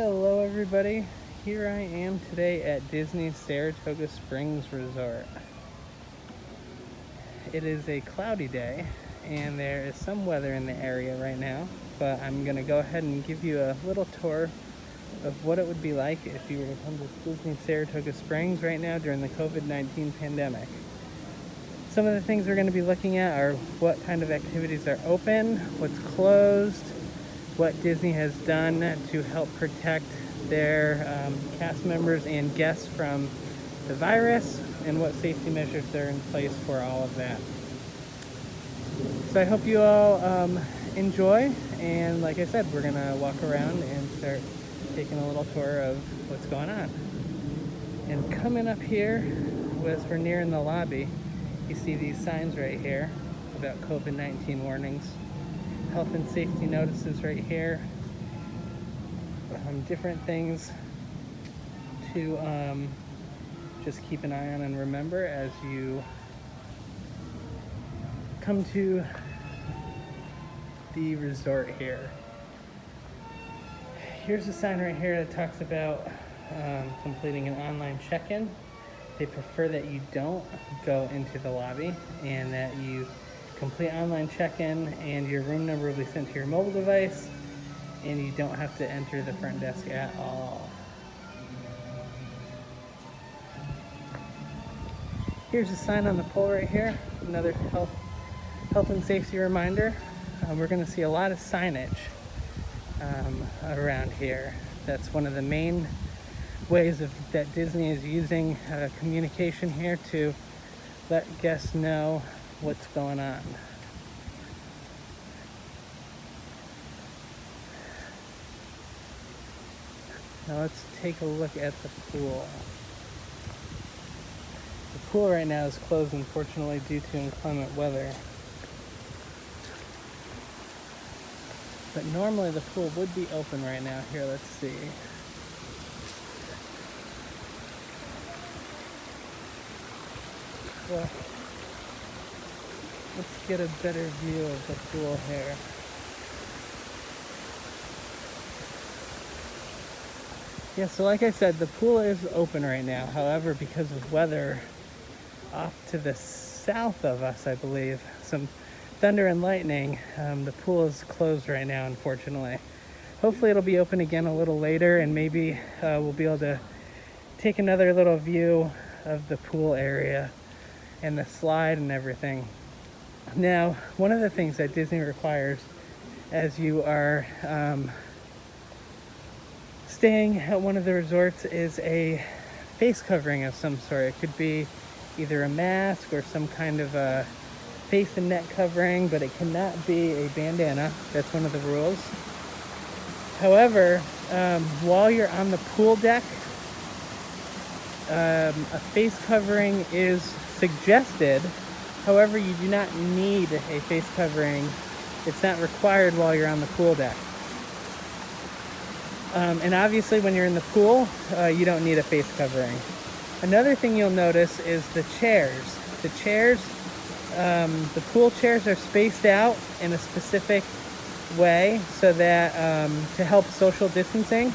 Hello everybody, here I am today at Disney's Saratoga Springs Resort. It is a cloudy day and there is some weather in the area right now, but I'm going to go ahead and give you a little tour of what it would be like if you were to come to Disney Saratoga Springs right now during the COVID-19 pandemic. Some of the things we're going to be looking at are what kind of activities are open, what's closed, what Disney has done to help protect their cast members and guests from the virus, and what safety measures are in place for all of that. So I hope you all enjoy, and like I said, we're gonna walk around and start taking a little tour of what's going on. And coming up here, as we're nearing the lobby, you see these signs right here about COVID-19 warnings. Health and safety notices right here. Different things to just keep an eye on and remember as you come to the resort here. Here's a sign right here that talks about completing an online check-in. They prefer that you don't go into the lobby and that you complete online check-in, and your room number will be sent to your mobile device, and you don't have to enter the front desk at all. Here's a sign on the pole right here, another health and safety reminder. We're going to see a lot of signage around here. That's one of the main ways that Disney is using communication here to let guests know what's going on. Now let's take a look at the pool. The pool right now is closed, unfortunately, due to inclement weather. But normally the pool would be open right now. Here, let's see. Well, let's get a better view of the pool here. Yeah, so like I said, the pool is open right now. However, because of weather off to the south of us, I believe, some thunder and lightning, the pool is closed right now, unfortunately. Hopefully it'll be open again a little later, and maybe we'll be able to take another little view of the pool area and the slide and everything. Now, one of the things that Disney requires as you are staying at one of the resorts is a face covering of some sort. It could be either a mask or some kind of a face and neck covering, but it cannot be a bandana. That's one of the rules. However, while you're on the pool deck, a face covering is suggested. However, you do not need a face covering. It's not required while you're on the pool deck. And obviously when you're in the pool, you don't need a face covering. Another thing you'll notice is the chairs. The pool chairs are spaced out in a specific way so that to help social distancing.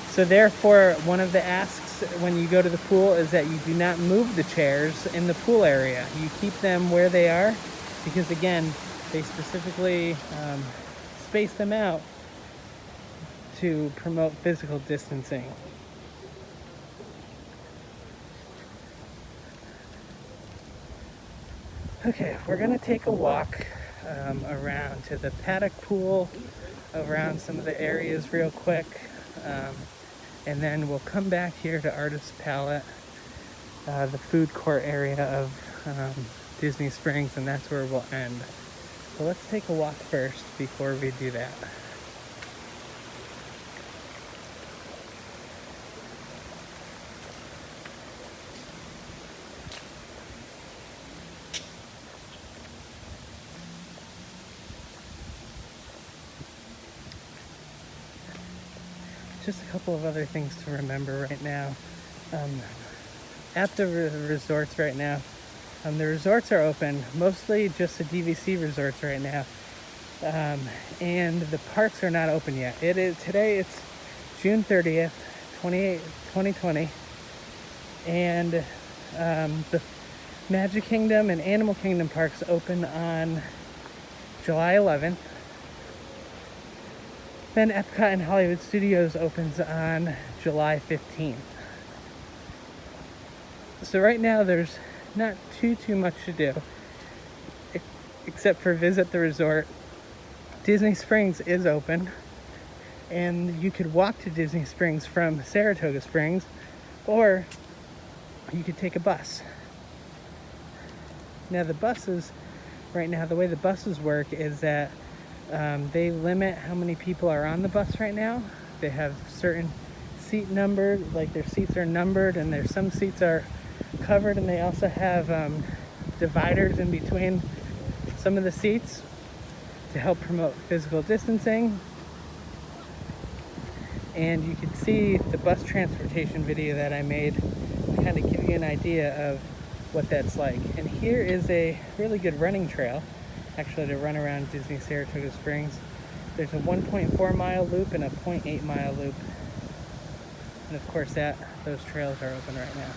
So therefore, one of the asks when you go to the pool is that you do not move the chairs in the pool area. You keep them where they are, because again, they specifically space them out to promote physical distancing. Okay, we're gonna take a walk around to the Paddock Pool, around some of the areas real quick, and then we'll come back here to Artist's Palette, the food court area of Disney Springs, and that's where we'll end. So let's take a walk first before we do that. Just a couple of other things to remember right now. At the resorts right now, the resorts are open, mostly just the DVC resorts right now. And the parks are not open yet. Today it's June 30th, 2020. And the Magic Kingdom and Animal Kingdom parks open on July 11th. Then Epcot and Hollywood Studios opens on July 15th. So right now there's not too much to do except for visit the resort. Disney Springs is open, and you could walk to Disney Springs from Saratoga Springs, or you could take a bus. Now the buses, right now the way the buses work is that they limit how many people are on the bus right now. They have certain seat numbers, like their seats are numbered, and there's some seats are covered, and they also have dividers in between some of the seats to help promote physical distancing. And you can see the bus transportation video that I made to kind of give you an idea of what that's like. And here is a really good running trail, actually, to run around Disney Saratoga Springs. There's a 1.4 mile loop and a 0.8 mile loop. And of course those trails are open right now.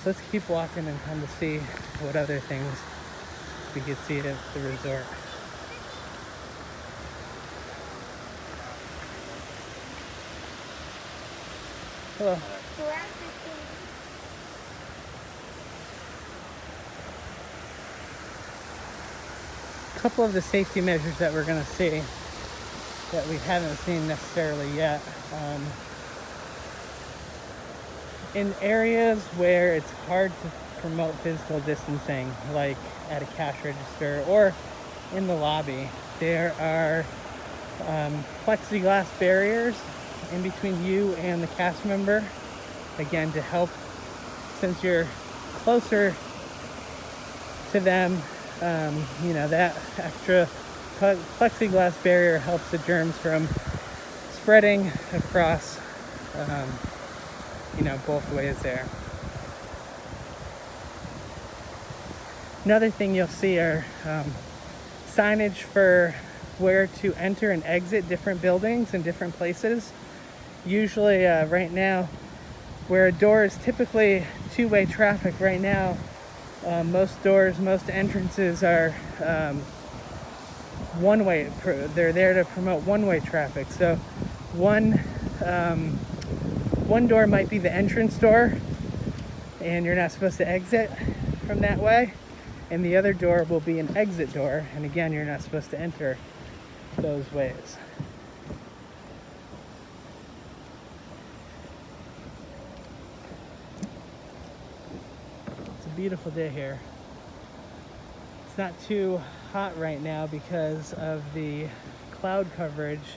So let's keep walking and kind of see what other things we could see at the resort. Hello. A couple of the safety measures that we're going to see that we haven't seen necessarily yet. In areas where it's hard to promote physical distancing, like at a cash register or in the lobby, there are plexiglass barriers in between you and the cast member, again, to help, since you're closer to them, that extra plexiglass barrier helps the germs from spreading across both ways there. Another thing you'll see are signage for where to enter and exit different buildings and different places. Usually right now, where a door is typically two-way traffic, right now most entrances are one-way. They're there to promote one-way traffic. So one door might be the entrance door, and you're not supposed to exit from that way, and the other door will be an exit door, and again, you're not supposed to enter those ways. It's a beautiful day here. It's not too hot right now because of the cloud coverage.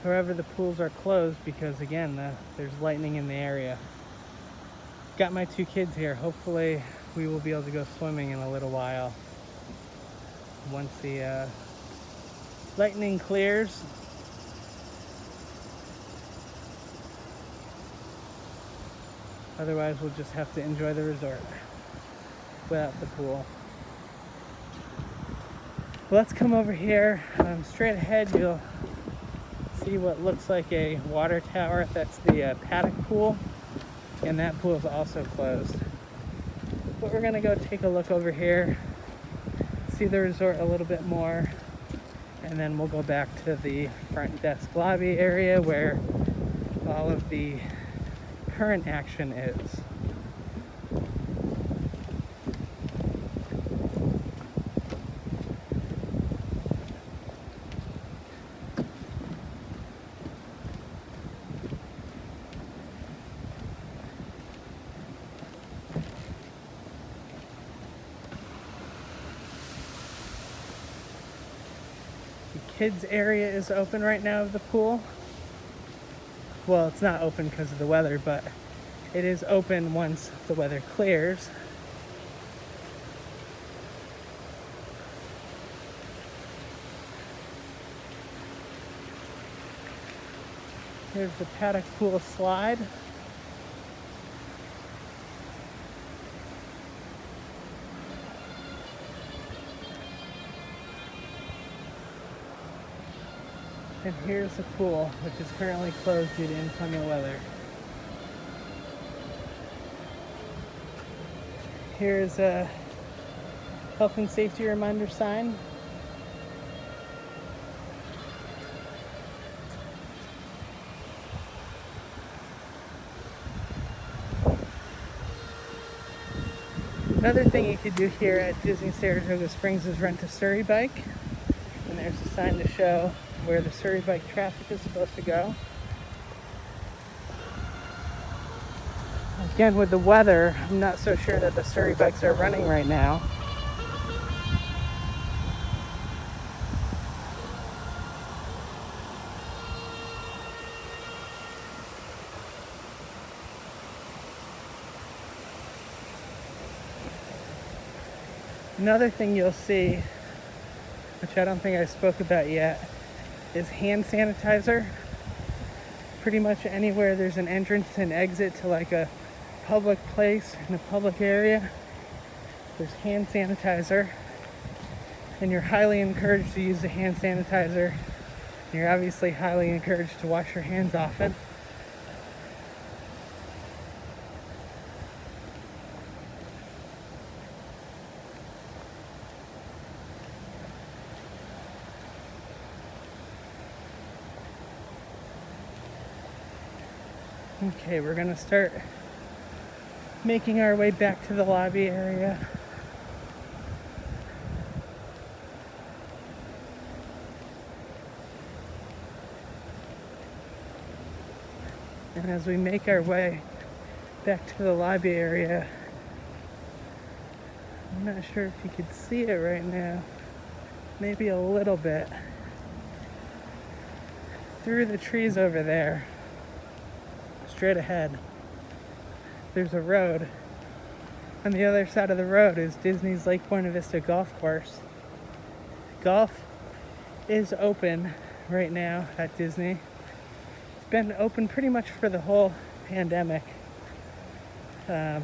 However, the pools are closed because, again, there's lightning in the area. Got my two kids here. Hopefully we will be able to go swimming in a little while once the lightning clears. Otherwise, we'll just have to enjoy the resort without the pool. Well, let's come over here. Straight ahead, you'll see what looks like a water tower. That's the Paddock Pool, and that pool is also closed. But we're gonna go take a look over here, see the resort a little bit more, and then we'll go back to the front desk lobby area where all of the current action is. Kids area is open right now of the pool. Well, it's not open because of the weather, but it is open once the weather clears. Here's the Paddock Pool slide. And here's the pool, which is currently closed due to inclement weather. Here's a health and safety reminder sign. Another thing you could do here at Disney Saratoga Springs is rent a Surrey bike. And there's a sign to show where the Surrey bike traffic is supposed to go. Again, with the weather, I'm not so sure that the Surrey bikes are running right now. Another thing you'll see, which I don't think I spoke about yet, is hand sanitizer. Pretty much anywhere there's an entrance and exit to like a public place in a public area, there's hand sanitizer. And you're highly encouraged to use the hand sanitizer. You're obviously highly encouraged to wash your hands often. Okay, we're gonna start making our way back to the lobby area. And as we make our way back to the lobby area, I'm not sure if you could see it right now, maybe a little bit. Through the trees over there, straight ahead, there's a road. On the other side of the road is Disney's Lake Buena Vista golf course. Golf is open right now at Disney. It's been open pretty much for the whole pandemic. But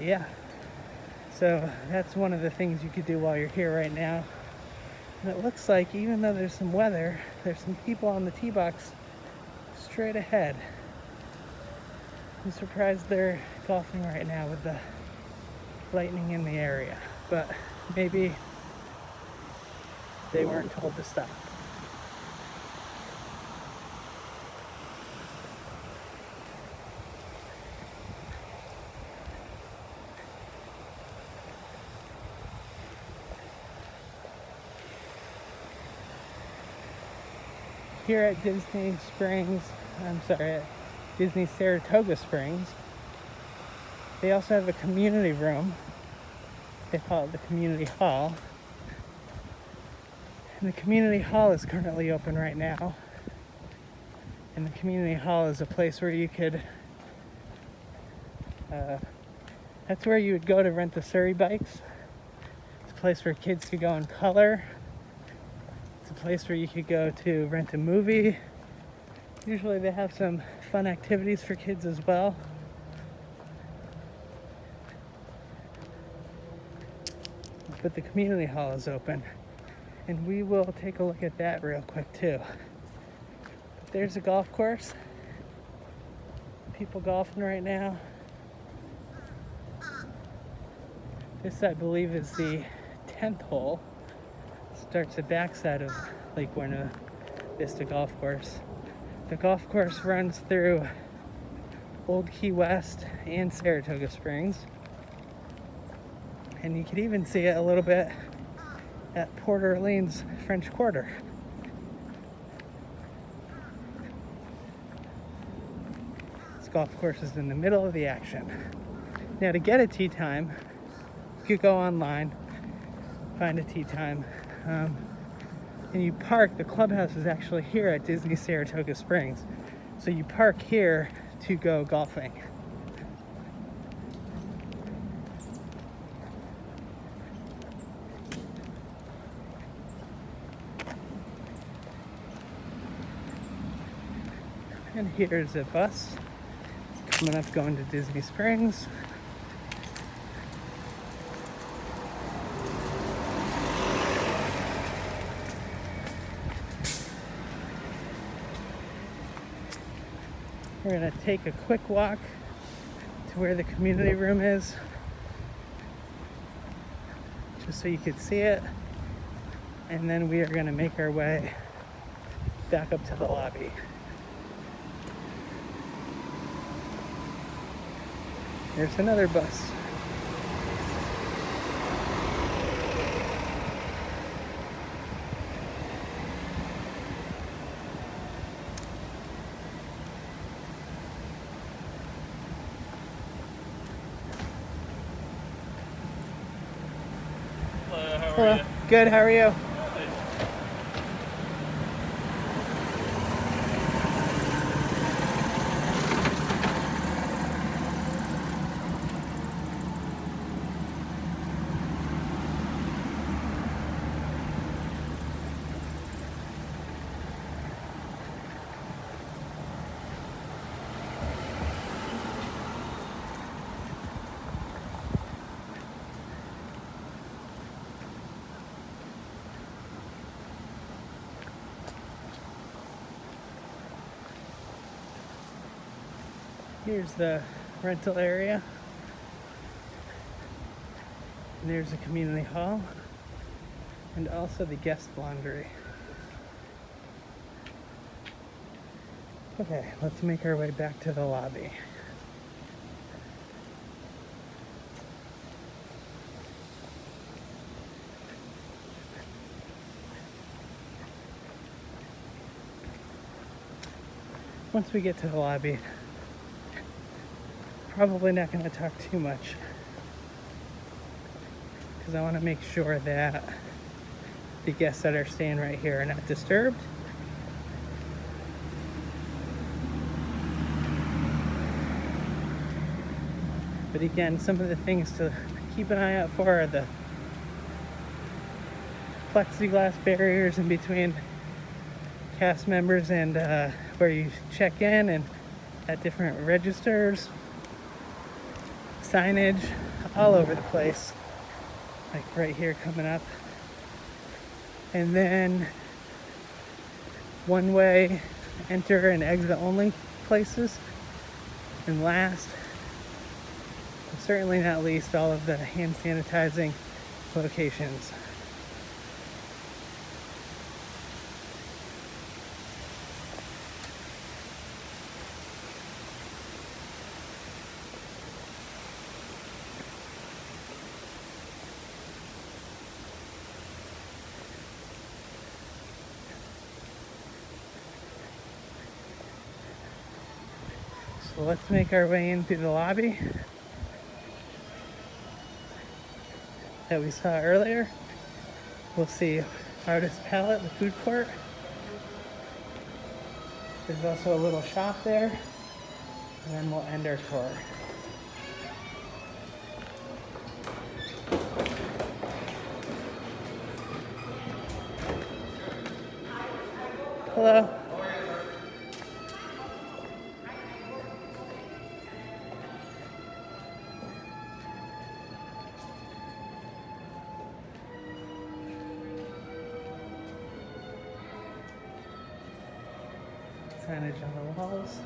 yeah, so that's one of the things you could do while you're here right now. And it looks like even though there's some weather, there's some people on the tee box straight ahead. I'm surprised they're golfing right now with the lightning in the area, but maybe they weren't told to stop. Here at Disney Disney Saratoga Springs, they also have a community room. They call it the community hall. And the community hall is currently open right now. And the community hall is a place where you could, that's where you would go to rent the Surrey bikes. It's a place where kids could go and color. It's a place where you could go to rent a movie. Usually they have some fun activities for kids as well. But the community hall is open. And we will take a look at that real quick too. But there's a golf course. People golfing right now. This, I believe, is the 10th hole. Starts the backside of Lake Buena Vista Golf Course. The golf course runs through Old Key West and Saratoga Springs. And you can even see it a little bit at Port Orleans French Quarter. This golf course is in the middle of the action. Now, to get a tee time, you could go online, find a tee time, and you park. The clubhouse is actually here at Disney Saratoga Springs. So you park here to go golfing. And here's a bus coming up going to Disney Springs. We're gonna take a quick walk to where the community room is, just so you could see it, and then we are gonna make our way back up to the lobby. There's another bus. Hello, how are Hello. you? Good, how are you? Here's the rental area. And there's the community hall and also the guest laundry. Okay, let's make our way back to the lobby. Once we get to the lobby, probably not going to talk too much because I want to make sure that the guests that are staying right here are not disturbed. But again, some of the things to keep an eye out for are the plexiglass barriers in between cast members and where you check in and at different registers. Signage all over the place, like right here coming up. And then one-way enter and exit only places. And last, but certainly not least, all of the hand sanitizing locations. So let's make our way into the lobby that we saw earlier. We'll see Artist Palette, the food court. There's also a little shop there, and then we'll end our tour. Hello. Signage on the walls.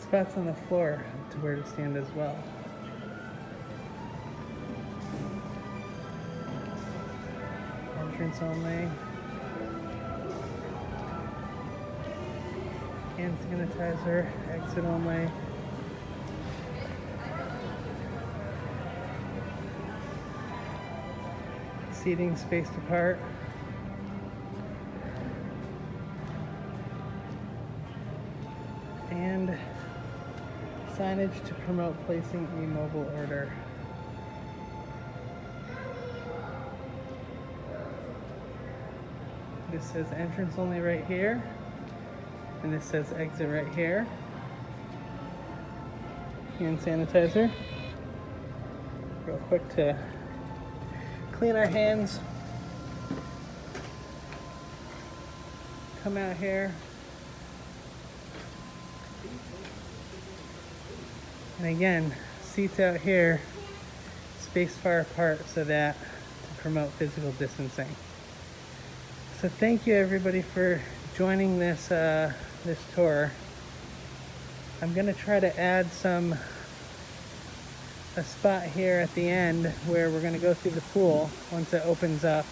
Spots on the floor to where to stand as well. Entrance only. Hand sanitizer, exit only. Seating spaced apart. And signage to promote placing a mobile order. This says entrance only right here, and this says exit right here. Hand sanitizer. Real quick to clean our hands. Come out here. And again, seats out here spaced far apart so that to promote physical distancing. So thank you everybody for joining this this tour. I'm gonna try to add a spot here at the end where we're gonna go through the pool once it opens up.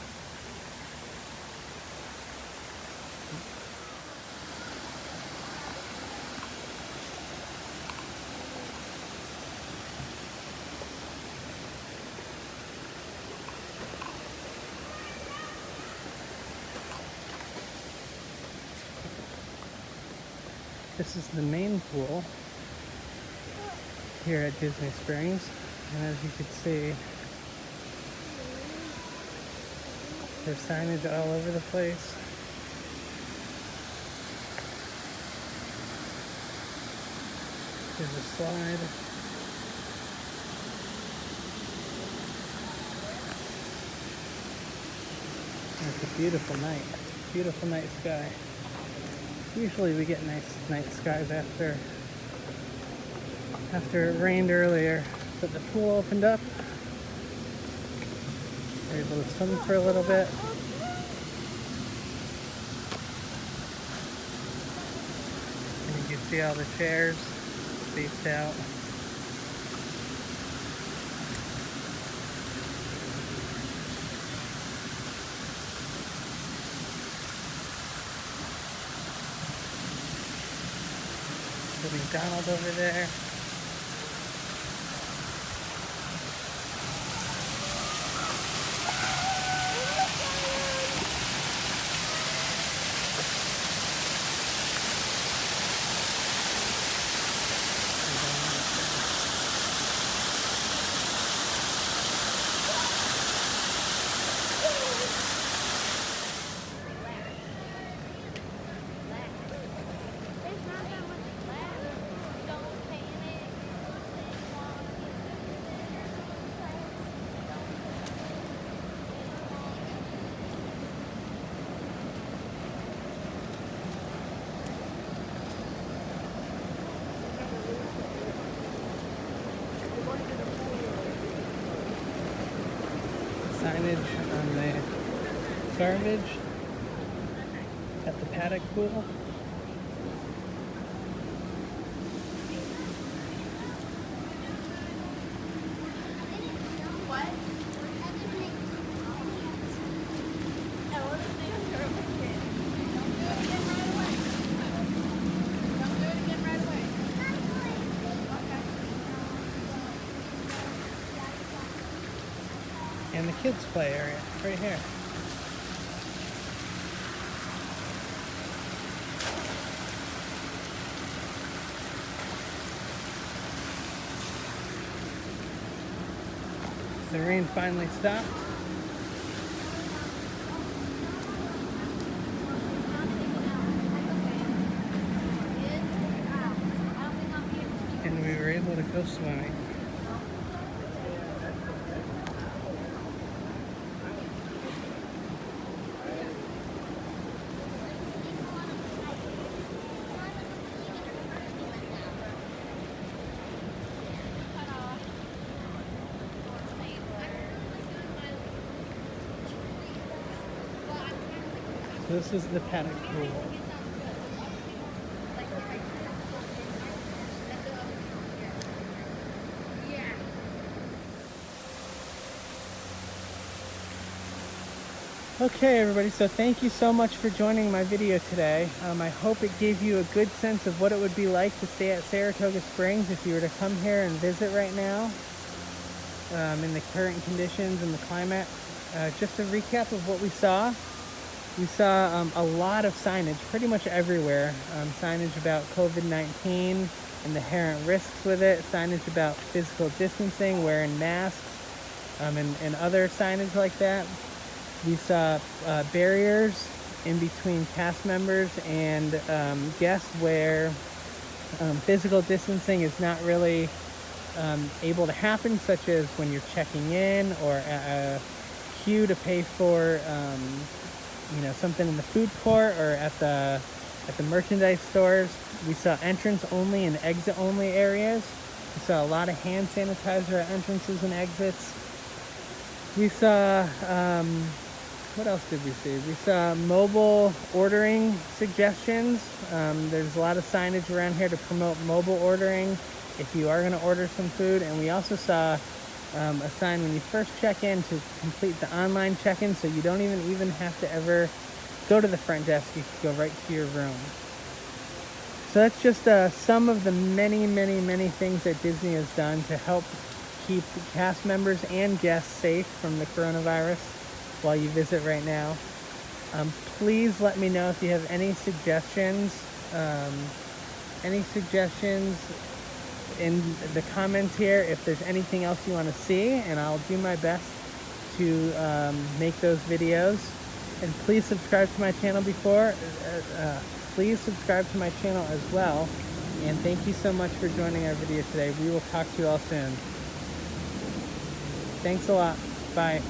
This is the main pool here at Disney Springs, and as you can see, there's signage all over the place. There's a slide. And it's a beautiful night. Beautiful night sky. Usually we get nice night skies after it rained earlier, but the pool opened up. We're able to swim for a little bit. And you can see all the chairs spaced out. The McDonald's over there. Signage on the garbage at the Paddock Pool. And the kids play area right here. The rain finally stopped. And we were able to go swimming. This is the Paddock Pool. Okay everybody, so thank you so much for joining my video today. I hope it gave you a good sense of what it would be like to stay at Saratoga Springs if you were to come here and visit right now in the current conditions and the climate. Just a recap of what we saw. We saw a lot of signage pretty much everywhere. Signage about COVID-19 and the inherent risks with it. Signage about physical distancing, wearing masks, and other signage like that. We saw barriers in between cast members and guests where physical distancing is not really able to happen, such as when you're checking in or at a queue to pay for something in the food court or at the merchandise stores. We saw entrance only and exit only areas. We saw a lot of hand sanitizer at entrances and exits. We saw what else did we see? We saw mobile ordering suggestions. There's a lot of signage around here to promote mobile ordering if you are going to order some food. And we also saw a sign when you first check in to complete the online check-in, so you don't even have to ever go to the front desk. You can go right to your room. So that's just some of the many things that Disney has done to help keep cast members and guests safe from the coronavirus while you visit right now. Please let me know if you have any suggestions in the comments here, if there's anything else you want to see, and I'll do my best to make those videos. And please subscribe to my channel please subscribe to my channel as well. And thank you so much for joining our video today. We will talk to you all soon. Thanks a lot. Bye.